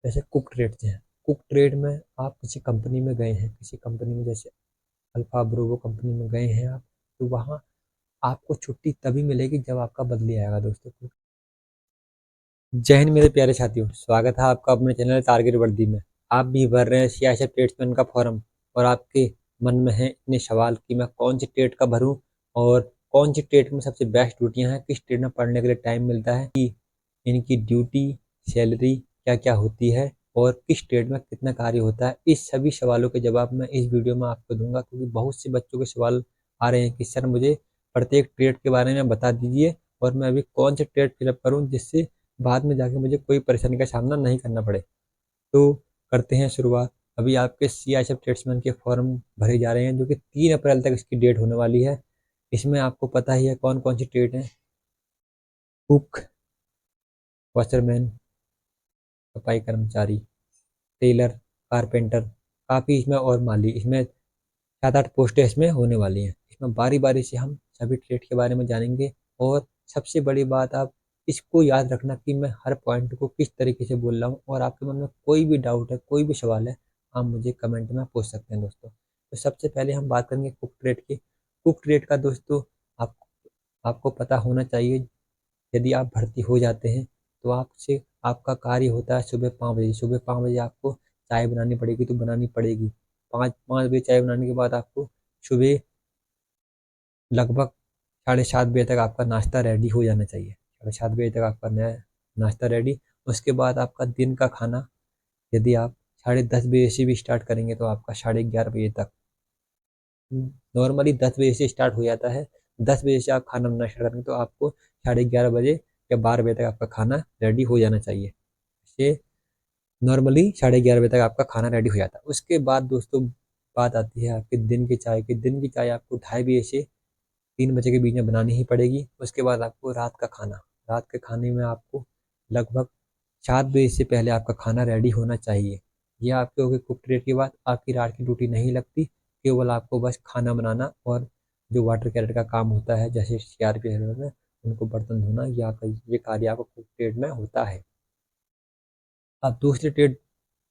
जैसे cook trades हैं। Cook trade में आप किसी कंपनी में गए हैं, किसी कंपनी में जैसे अल्फा ब्रोवो कंपनी में गए हैं आप, तो वहाँ आपको छुट्टी तभी मिलेगी जब आपका बदली आएगा दोस्तों। जय हिंद मेरे प्यारे साथियों, स्वागत है आपका अपने चैनल टारगेट वर्दी में। आप भी भर रहे हैं सियासत ट्रेड्समैन का फॉर्म और आपके मन में है इतने सवाल कि मैं कौन सी ट्रेड का भरूं और कौन सी ट्रेड में सबसे बेस्ट ड्यूटियां हैं, किस ट्रेड में पढ़ने के लिए टाइम मिलता है, कि इनकी ड्यूटी सैलरी क्या क्या होती है और किस ट्रेड में कितना कार्य होता है। इस सभी सवालों के जवाब मैं इस वीडियो में आपको दूंगा, क्योंकि बहुत से बच्चों के सवाल आ रहे हैं कि सर मुझे प्रत्येक ट्रेड के बारे में बता दीजिए और मैं अभी कौन से ट्रेड फिलअप करूँ जिससे बाद में जाके मुझे कोई परेशानी का सामना नहीं करना पड़े। तो करते हैं शुरुआत। अभी आपके सीआईएसएफ ट्रेड्समैन के फॉर्म भरे जा रहे हैं, जो कि 3 अप्रैल तक इसकी डेट होने वाली है। इसमें आपको पता ही है कौन कौन सी ट्रेड हैं। कुक, वॉचरमैन, सफाई कर्मचारी, टेलर, कारपेंटर, काफ़ी इसमें, और माली। इसमें 7-8 पोस्टें इसमें होने वाली हैं। इसमें बारी बारी से हम सभी ट्रेड के बारे में जानेंगे। और सबसे बड़ी बात, आप इसको याद रखना कि मैं हर पॉइंट को किस तरीके से बोल रहा हूँ, और आपके मन में कोई भी डाउट है, कोई भी सवाल है, आप मुझे कमेंट में पूछ सकते हैं दोस्तों। तो सबसे पहले हम बात करेंगे कुक ट्रेड की। कुक ट्रेड का दोस्तों आप आपको पता होना चाहिए। यदि आप भर्ती हो जाते हैं तो आपसे आपका कार्य होता है सुबह 5 बजे। सुबह 5 बजे आपको चाय बनानी पड़ेगी, तो बनानी पड़ेगी। 5 बजे चाय बनाने के बाद आपको सुबह लगभग 7:30 बजे तक आपका नाश्ता रेडी हो जाना चाहिए। 7:30 बजे तक आपका नया नाश्ता रेडी। उसके बाद आपका दिन का खाना, यदि आप 10:30 बजे से भी स्टार्ट करेंगे तो आपका 11:30 बजे तक, नॉर्मली 10 बजे से स्टार्ट हो जाता है। 10 बजे से आप खाना बनाना स्टार्ट करेंगे तो आपको 11:30 बजे या 12 बजे तक आपका खाना रेडी हो जाना चाहिए। इससे नॉर्मली 11:30 बजे तक आपका खाना रेडी हो जाता है। उसके बाद दोस्तों बात आती है आपके दिन की चाय की। दिन की चाय आपको 2:30 बजे से 3 बजे के बीच में बनानी ही पड़ेगी। उसके बाद आपको रात का खाना, रात के खाने में आपको लगभग 7 बजे से पहले आपका खाना रेडी होना चाहिए। ये आपके हो गए कुक ट्रेड के बाद आपकी रात की ड्यूटी नहीं लगती। केवल आपको बस खाना बनाना और जो वाटर कैरेट का काम होता है, जैसे सीआरपी में उनको बर्तन धोना, ये कार्य आपको कुक ट्रेड में होता है। अब दूसरी ट्रेड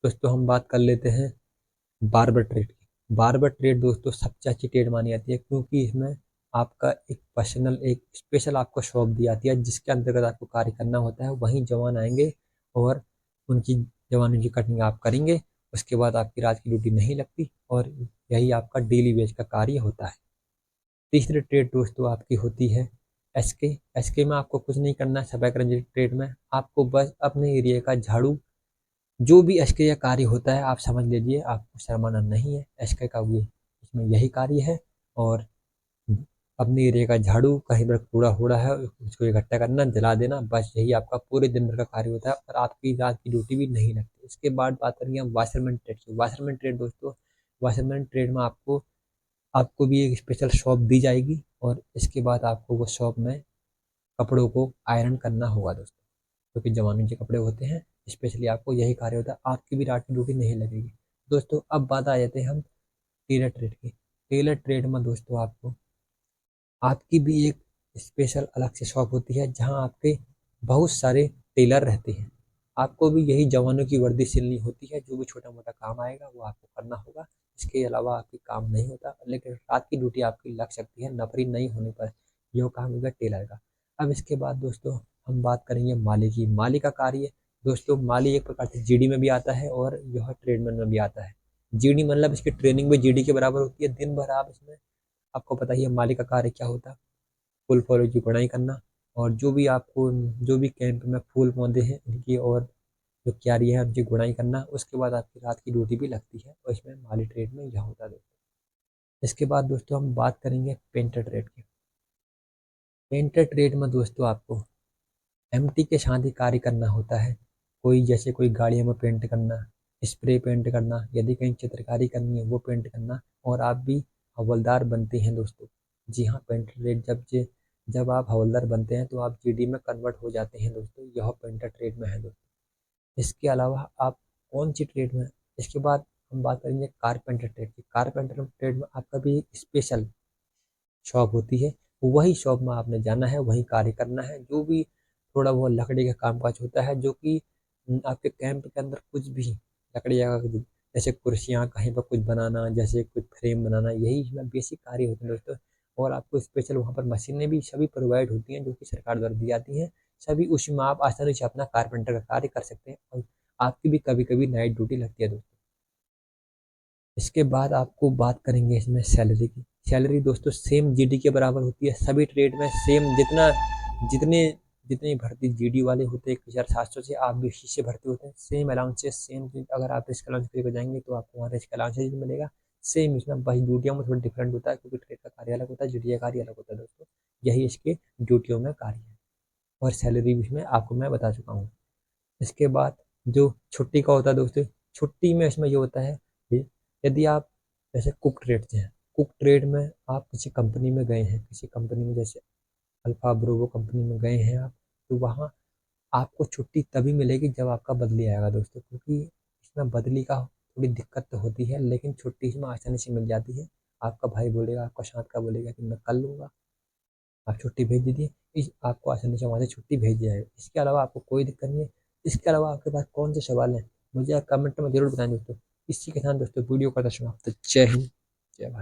दोस्तों हम बात कर लेते हैं बार्बर ट्रेड की। बार्बर ट्रेड दोस्तों सबसे अच्छी ट्रेड मानी जाती है, क्योंकि इसमें आपका एक पर्सनल, एक स्पेशल आपको शॉप दी जाती है जिसके अंतर्गत आपको कार्य करना होता है। वहीं जवान आएंगे और उनकी जवानों की कटिंग आप करेंगे। उसके बाद आपकी रात की ड्यूटी नहीं लगती और यही आपका डेली वेज का कार्य होता है। तीसरी ट्रेड दोस्तों आपकी होती है एसके। एसके में आपको कुछ नहीं करना है। सफाई कर्मचारी ट्रेड में आपको बस अपने एरिया का झाड़ू, जो भी एसके का कार्य होता है आप समझ लीजिए, आपको शर्माना नहीं है। एसके का ये इसमें यही कार्य है। और अपने एरिया का झाड़ू, कहीं पर कूड़ा होड़ा है उसको इकट्ठा करना, जला देना, बस यही आपका पूरे दिन भर का कार्य होता है और आपकी रात की ड्यूटी भी नहीं लगती। इसके बाद बात करेंगे हम वाशरमैन ट्रेड की। वाशरमैन ट्रेड दोस्तों, वाशरमैन ट्रेड में आपको आपको भी एक स्पेशल शॉप दी जाएगी और इसके बाद आपको वो शॉप में कपड़ों को आयरन करना होगा दोस्तों, क्योंकि जवानों के कपड़े होते हैं। स्पेशली आपको यही कार्य होता है, आपकी भी रात की ड्यूटी नहीं लगेगी दोस्तों। अब बात आ जाते हैं हम टेलर ट्रेड की। टेलर ट्रेड में दोस्तों आपको आपकी भी एक स्पेशल अलग से शॉप होती है, जहां आपके बहुत सारे टेलर रहते हैं। आपको भी यही जवानों की वर्दी सिलनी होती है। जो भी छोटा मोटा काम आएगा वो आपको करना होगा। इसके अलावा आपकी काम नहीं होता, लेकिन रात की ड्यूटी आपकी लग सकती है नौकरी नहीं होने पर। यह काम होगा टेलर का। अब इसके बाद दोस्तों हम बात करेंगे माली की। माली का कार्य दोस्तों, माली एक प्रकार से जीडी में भी आता है और यह ट्रेडमैन में भी आता है। जीडी मतलब इसकी ट्रेनिंग भी जीडी के बराबर होती है। दिन भर आप इसमें, आपको पता ही है माली का कार्य क्या होता है, फूल फलों की गुड़ाई करना। और जो भी आपको, जो भी कैंप में फूल पौधे हैं उनकी, और जो क्यारी है उनकी गुड़ाई करना। उसके बाद आपकी रात की ड्यूटी भी लगती है और इसमें माली ट्रेड में यह होता है दोस्तों। इसके बाद दोस्तों हम बात करेंगे पेंटर ट्रेड की। पेंटर ट्रेड में दोस्तों आपको एमटी के साथ ही कार्य करना होता है। कोई जैसे कोई गाड़ियों में पेंट करना, स्प्रे पेंट करना, यदि कहीं चित्रकारी करनी है वो पेंट करना। और आप भी हवलदार बनते हैं दोस्तों। जी हाँ, पेंटर ट्रेड जब आप हवलदार बनते हैं तो आप जीडी में कन्वर्ट हो जाते हैं दोस्तों। यह पेंटर ट्रेड में है दोस्तों। इसके अलावा आप कौन सी ट्रेड में, इसके बाद हम बात करेंगे कारपेंटर ट्रेड की। कारपेंटर ट्रेड में आपका भी एक स्पेशल शॉप होती है। वही शॉप में आपने जाना है, वही कार्य करना है। जो भी थोड़ा बहुत लकड़ी का कामकाज होता है, जो कि आपके कैंप के अंदर कुछ भी लकड़ी का जैसे कुर्सियाँ कहीं पर कुछ बनाना, जैसे कुछ फ्रेम बनाना, यही इसमें बेसिक कार्य होते हैं दोस्तों। और आपको स्पेशल वहाँ पर मशीनें भी सभी प्रोवाइड होती हैं जो कि सरकार द्वारा दी जाती हैं। सभी उसमें आप आसानी से अपना कारपेंटर का कार्य कर सकते हैं और आपकी भी कभी-कभी नाइट ड्यूटी लगती है दोस्तों। इसके बाद आपको बात करेंगे इसमें सैलरी की। सैलरी दोस्तों सेम जीडी के बराबर होती है सभी ट्रेड में सेम जितना जितने जितनी भर्ती जीडी वाले होते हैं 1700 से आप भी इसी से भर्ती होते हैं सेम अलाउंसेस सेम चीज। अगर आप रिस्क अलाउंस फ्री को जाएंगे तो आपको वहाँ रिस्क अलाउंसेस भी मिलेगा सेम। इसमें बस ड्यूटियों में थोड़ा डिफरेंट होता है क्योंकि ट्रेड का कार्य अलग होता है, जीडी का कार्य अलग होता है दोस्तों। यही इसके ड्यूटियों में कार्य है और सैलरी भी इसमें आपको मैं बता चुका हूँ। इसके बाद जो छुट्टी का होता है दोस्तों, छुट्टी में इसमें ये होता है कि यदि आप जैसे कुक ट्रेड से हैं, कुक ट्रेड में आप किसी कंपनी में गए हैं, किसी कंपनी में जैसे अल्फा ब्रोवो कंपनी में गए हैं आप, तो वहाँ आपको छुट्टी तभी मिलेगी जब आपका बदली आएगा दोस्तों। क्योंकि इसमें बदली का थोड़ी दिक्कत तो होती है लेकिन छुट्टी इसमें आसानी से मिल जाती है। आपका भाई बोलेगा, आपका साथ का बोलेगा कि मैं कर लूँगा, आप छुट्टी भेज दीजिए, इस आपको आसानी से वहाँ से छुट्टी भेज दिया जाएगा। इसके अलावा आपको कोई दिक्कत नहीं है। इसके अलावा आपके पास कौन से सवाल हैं मुझे आप कमेंट में ज़रूर बताएं दोस्तों। इसी के साथ दोस्तों वीडियो का समाप्त। जय हिंद।